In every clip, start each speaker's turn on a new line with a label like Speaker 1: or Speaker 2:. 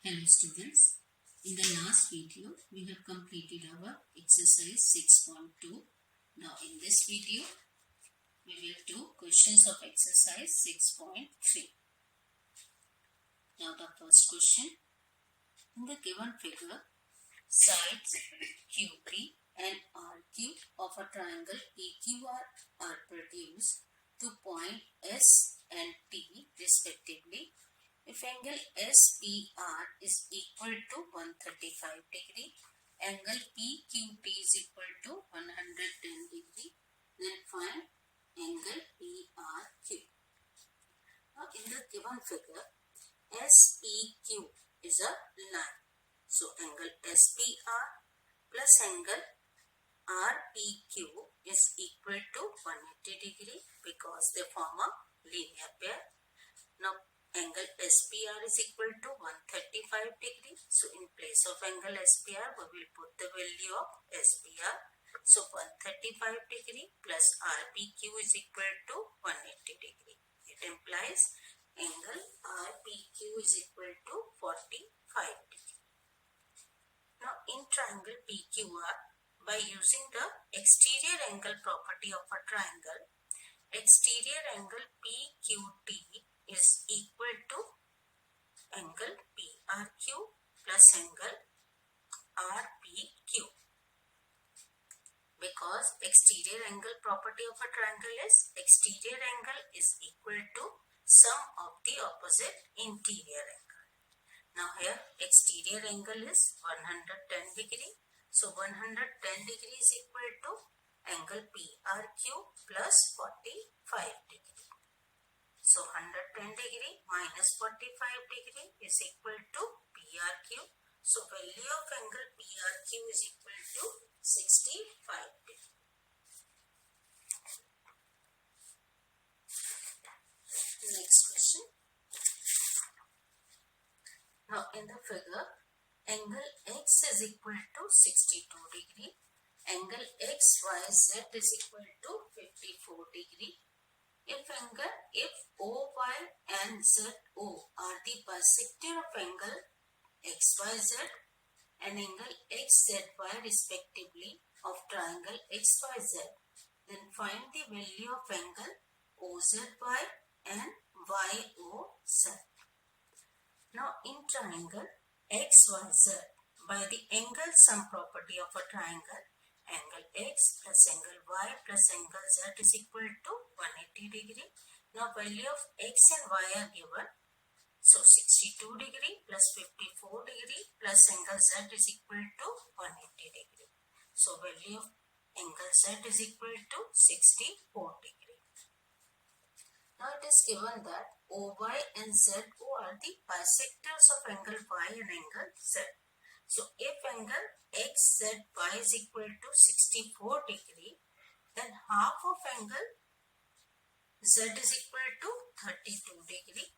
Speaker 1: Hello students, in the last video we have completed our exercise 6.2. Now in this video we will do questions of exercise 6.3. Now the first question, in the given figure, sides QP and RQ of a triangle PQR are produced to point S and T respectively. If angle SPR is equal to 135 degree, angle PQT is equal to 110 degree, then find angle PRQ. Now in the given figure, SPQ is a line. So angle SPR plus angle RPQ is equal to 180 degree because they form a linear pair. Now angle SPR is equal to 135 degree. So in place of angle SPR, we will put the value of SPR. So 135 degree plus RPQ is equal to 180 degree. It implies angle RPQ is equal to 45 degree. Now in triangle PQR, by using the exterior angle property of a triangle, exterior angle PQT is equal to angle PRQ plus angle RPQ. Because exterior angle property of a triangle is exterior angle is equal to sum of the opposite interior angle. Now here exterior angle is 110 degree. So 110 degree is equal to angle PRQ plus 45 degree. So 110 degree minus 45 degree is equal to PRQ. So value of angle PRQ is equal to 65 degree. Next question. Now in the figure, angle X is equal to 62 degree. Angle XYZ is equal to 54 degree. If OY and ZO are the bisector of angle XYZ and angle XZY respectively of triangle XYZ, then find the value of angle OZY and YOZ. Now in triangle XYZ, by the angle sum property of a triangle, angle X plus angle Y plus angle Z is equal to 180 degree. Now value of X and Y are given. So 62 degree plus 54 degree plus angle Z is equal to 180 degree. So value of angle Z is equal to 64 degree. Now it is given that OY and ZO are the bisectors of angle Y and angle Z. So if angle XZY is equal to 64 degree, then half of angle Z is equal to 32 degree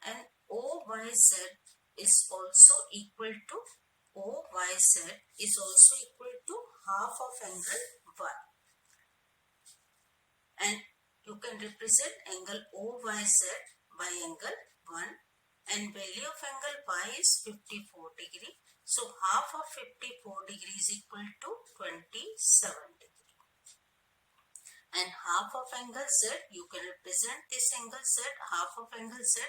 Speaker 1: and OYZ is also equal to half of angle Y. And you can represent angle OYZ by angle 1 and value of angle Y is 54 degree. So half of 54 degree is equal to 27 degree. And half of angle Z, you can represent this angle Z, half of angle Z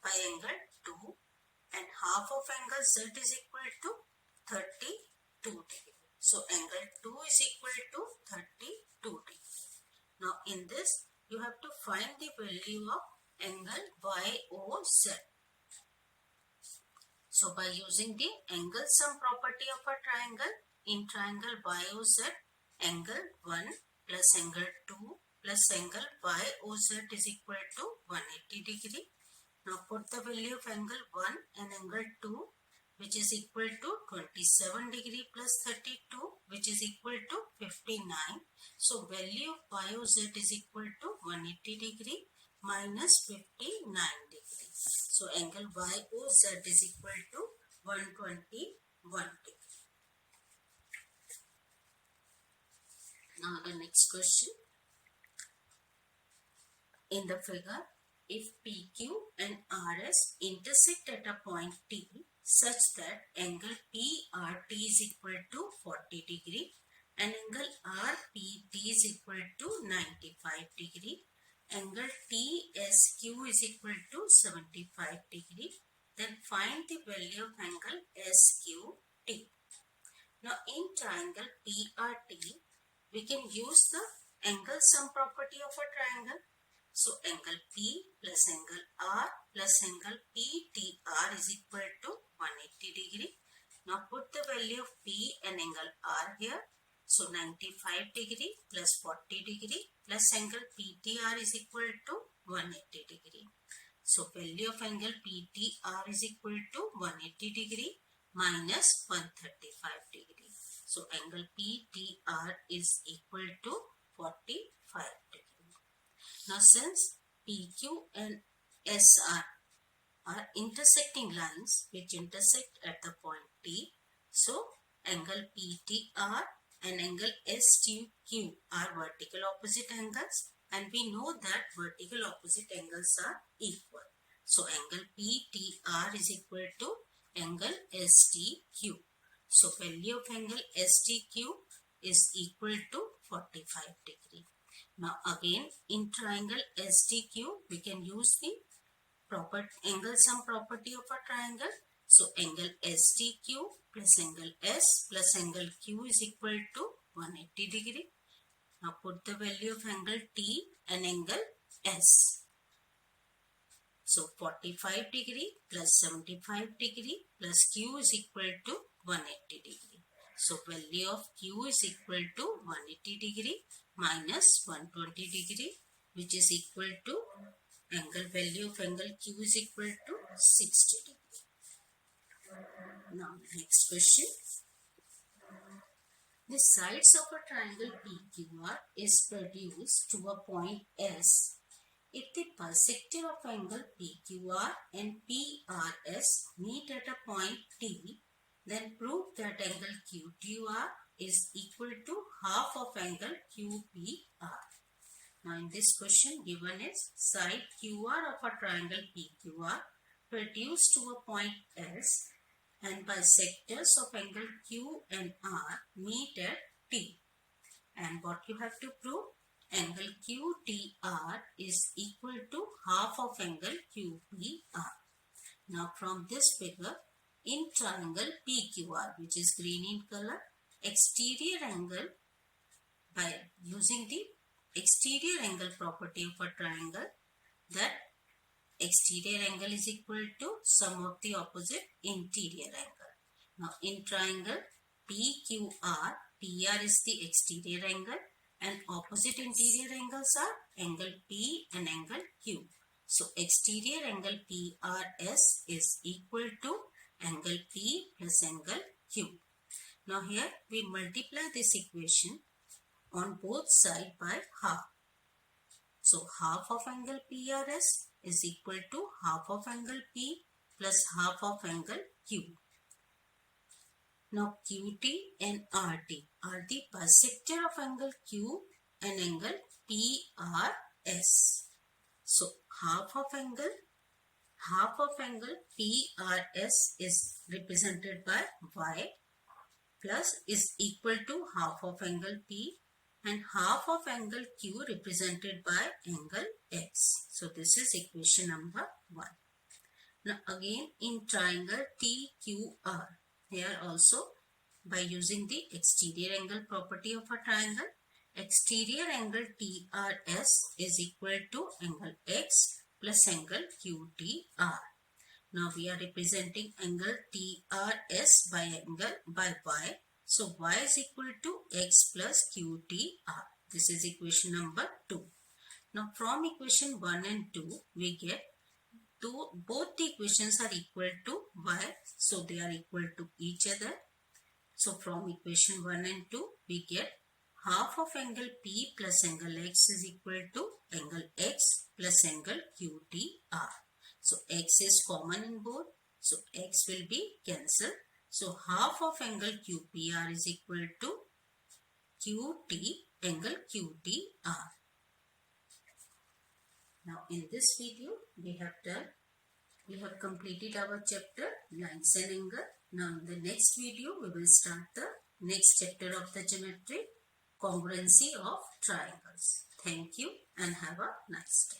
Speaker 1: by angle 2 and half of angle Z is equal to 32 degree. So angle 2 is equal to 32 degree. Now in this you have to find the value of angle YOZ. So by using the angle sum property of a triangle, in triangle YOZ, angle 1 plus angle 2 plus angle YOZ is equal to 180 degree. Now put the value of angle 1 and angle 2 which is equal to 27 degree plus 32 which is equal to 59. So value of YOZ is equal to 180 degree minus 59 degree. So angle YOZ is equal to 121 degree. Now the next question. In the figure, if PQ and PRS intersect at a point T such that angle PRT is equal to 40 degree and angle RPT is equal to 95 degree. Angle TSQ is equal to 75 degree. Then find the value of angle SQT. Now in triangle PRT, we can use the angle sum property of a triangle. So angle P plus angle R plus angle PTR is equal to 180 degree. Now put the value of P and angle R here. So 95 degree plus 40 degree plus angle PTR is equal to 180 degree. So value of angle PTR is equal to 180 degree minus 135 degree. So angle PTR is equal to 45 degree. Now since PQ and SR are intersecting lines which intersect at the point T, so angle PTR and angle STQ are vertical opposite angles, and we know that vertical opposite angles are equal. So angle PTR is equal to angle STQ. So value of angle STQ is equal to 45 degree. Now again in triangle STQ we can use the angle sum property of a triangle. So angle STQ plus angle S plus angle Q is equal to 180 degree. Now put the value of angle T and angle S. So 45 degree plus 75 degree plus Q is equal to 180 degree. So value of Q is equal to 180 degree minus 120 degree, which is equal to value of angle Q is equal to 60 degree. Now next question. The sides of a triangle PQR is produced to a point S if the bisector of angle PQR and PRS meet at a point T. Then prove that angle QTR is equal to half of angle QPR. Now in this question given is side QR of a triangle PQR produced to a point S and bisectors of angle Q and R meet at T. And what you have to prove? Angle QTR is equal to half of angle QPR. Now from this figure, in triangle PQR, which is green in color, exterior angle, by using the exterior angle property of a triangle, that exterior angle is equal to sum of the opposite interior angle. Now in triangle PQR, PR is the exterior angle and opposite interior angles are angle P and angle Q. So exterior angle PRS is equal to angle P plus angle Q. Now here we multiply this equation on both sides by half. So half of angle PRS is equal to half of angle P plus half of angle Q. Now QT and RT are the bisector of angle Q and angle PRS. So half of angle PRS is represented by Y plus is equal to half of angle P, and half of angle Q represented by angle X. So this is equation number 1. Now again in triangle TQR, here also by using the exterior angle property of a triangle, exterior angle TRS is equal to angle X plus angle QTR. Now we are representing angle TRS by Y. So Y is equal to X plus QTR. This is equation number 2. Now from equation 1 and 2 we get both the equations are equal to Y. So they are equal to each other. So from equation 1 and 2 we get half of angle P plus angle X is equal to angle X plus angle QTR. So X is common in both. So X will be cancelled. So half of angle QPR is equal to QT angle QTR. Now in this video we have done We have completed our chapter lines and angle. Now in the next video we will start the next chapter of the geometry, congruency of triangles. Thank you and have a nice day.